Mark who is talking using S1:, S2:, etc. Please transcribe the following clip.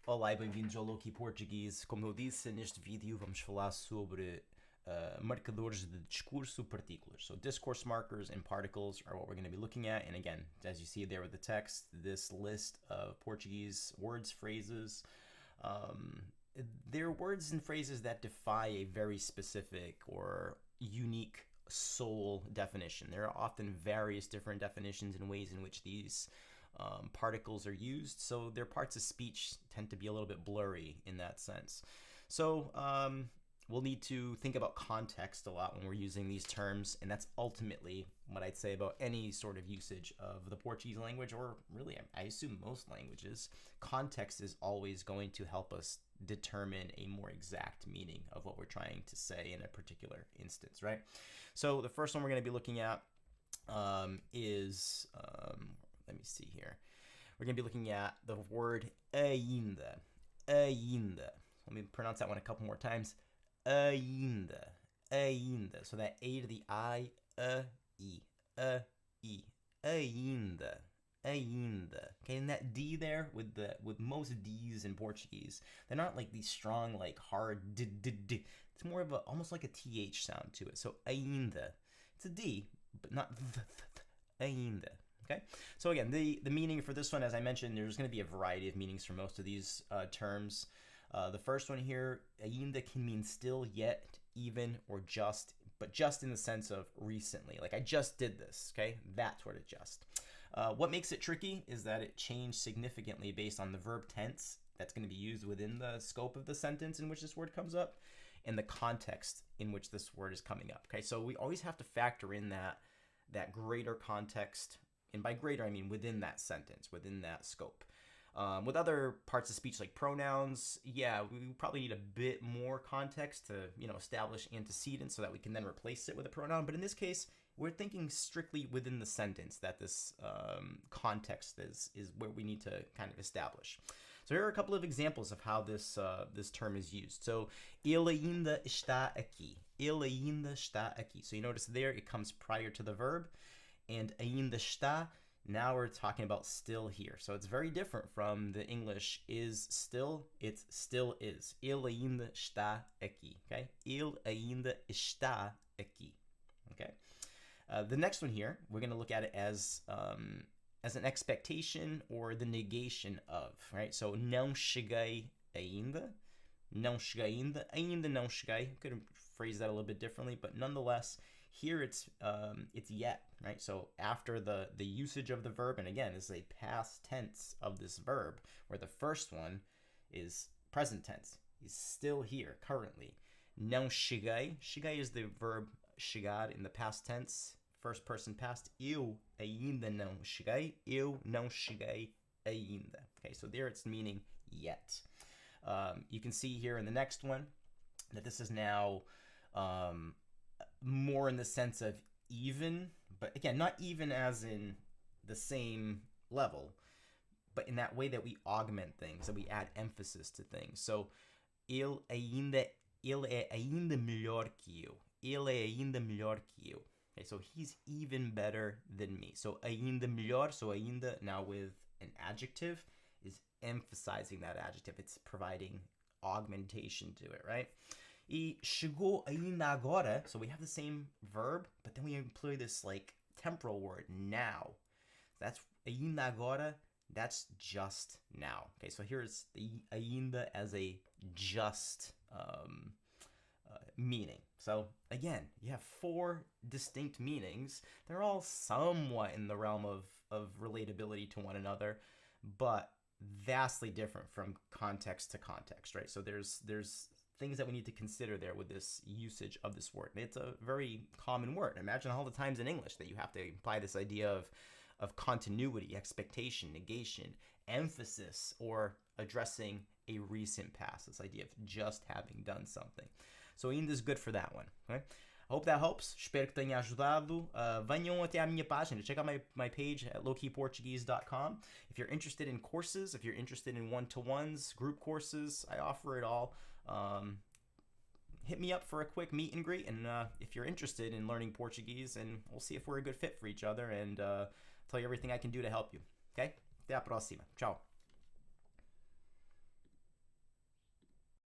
S1: Olá e bem-vindos ao Low-Key Portuguese. Como eu disse, neste vídeo vamos falar sobre marcadores de discurso particulares. So discourse markers and particles are what we're going to be looking at. And again, as you see there with the text, this list of Portuguese words, phrases, they're words and phrases that defy a very specific or unique sole definition. There are often various different definitions and ways in which these particles are used, so their parts of speech tend to be a little bit blurry in that sense. So we'll need to think about context a lot when we're using these terms, and that's ultimately what I'd say about any sort of usage of the Portuguese language, or really I assume most languages. Context is always going to help us determine a more exact meaning of what we're trying to say in a particular instance, right? So the first one we're going to be looking at is let me see here. We're going to be looking at the word ainda. Ainda. Let me pronounce that one a couple more times. Ainda. Ainda. So that A to the I, E. E. Ainda. Ainda. Okay, and that D there with most D's in Portuguese, they're not like these strong, like hard d. It's more of a almost like a TH sound to it. So ainda. It's a D, but not ainda. Okay, so again, the meaning for this one, as I mentioned, there's going to be a variety of meanings for most of these terms. The first one here, ainda, can mean still, yet, even, or just, but just in the sense of recently. Like I just did this, okay? That's what it just. What makes it tricky is that it changed significantly based on the verb tense that's going to be used within the scope of the sentence in which this word comes up and the context in which this word is coming up, okay? So we always have to factor in that greater context. And by greater, I mean within that sentence, within that scope. With other parts of speech like pronouns, yeah, we probably need a bit more context to, establish antecedents so that we can then replace it with a pronoun. But in this case, we're thinking strictly within the sentence that this context is where we need to kind of establish. So here are a couple of examples of how this term is used. So, ele ainda está aqui. Ele ainda está aqui. So you notice there it comes prior to the verb. And ainda está, now we're talking about still here. So it's very different from the English is still, it's still is. Ele ainda está aqui, okay? Ele ainda está aqui, okay? The next one here, we're going to look at it as an expectation or the negation of, right? So não cheguei ainda, não cheguei ainda, ainda não cheguei. Could phrase that a little bit differently, but nonetheless, here it's yet, right? So after the usage of the verb, and again, it's a past tense of this verb, where the first one is present tense. He's still here currently. Não cheguei. Cheguei is the verb chegar in the past tense, first person past. Eu ainda não cheguei. Eu não cheguei ainda. Okay, so there it's meaning yet. You can see here in the next one that this is now more in the sense of even, but again, not even as in the same level, but in that way that we augment things, that we add emphasis to things. So, ele é ainda melhor que eu. Ele é ainda melhor que eu. Okay, so he's even better than me. So, ainda melhor, so ainda now with an adjective is emphasizing that adjective. It's providing augmentation to it, right? E chegou ainda agora, so we have the same verb, but then we employ this like temporal word, now. That's ainda agora, that's just now. Okay, so here's the ainda as a just meaning. So again, you have 4 distinct meanings. They're all somewhat in the realm of relatability to one another, but vastly different from context to context, right? So there's things that we need to consider there with this usage of this word. And it's a very common word. Imagine all the times in English that you have to apply this idea of continuity, expectation, negation, emphasis, or addressing a recent past. This idea of just having done something. So ainda is good for that one. Okay? I hope that helps. Espero que tenha ajudado. Venham até a minha página. Check out my page at lowkeyportuguese.com. If you're interested in courses, if you're interested in one-to-ones, group courses, I offer it all. Hit me up for a quick meet and greet, and if you're interested in learning Portuguese, and we'll see if we're a good fit for each other, and tell you everything I can do to help you. Okay? Até a próxima. Ciao.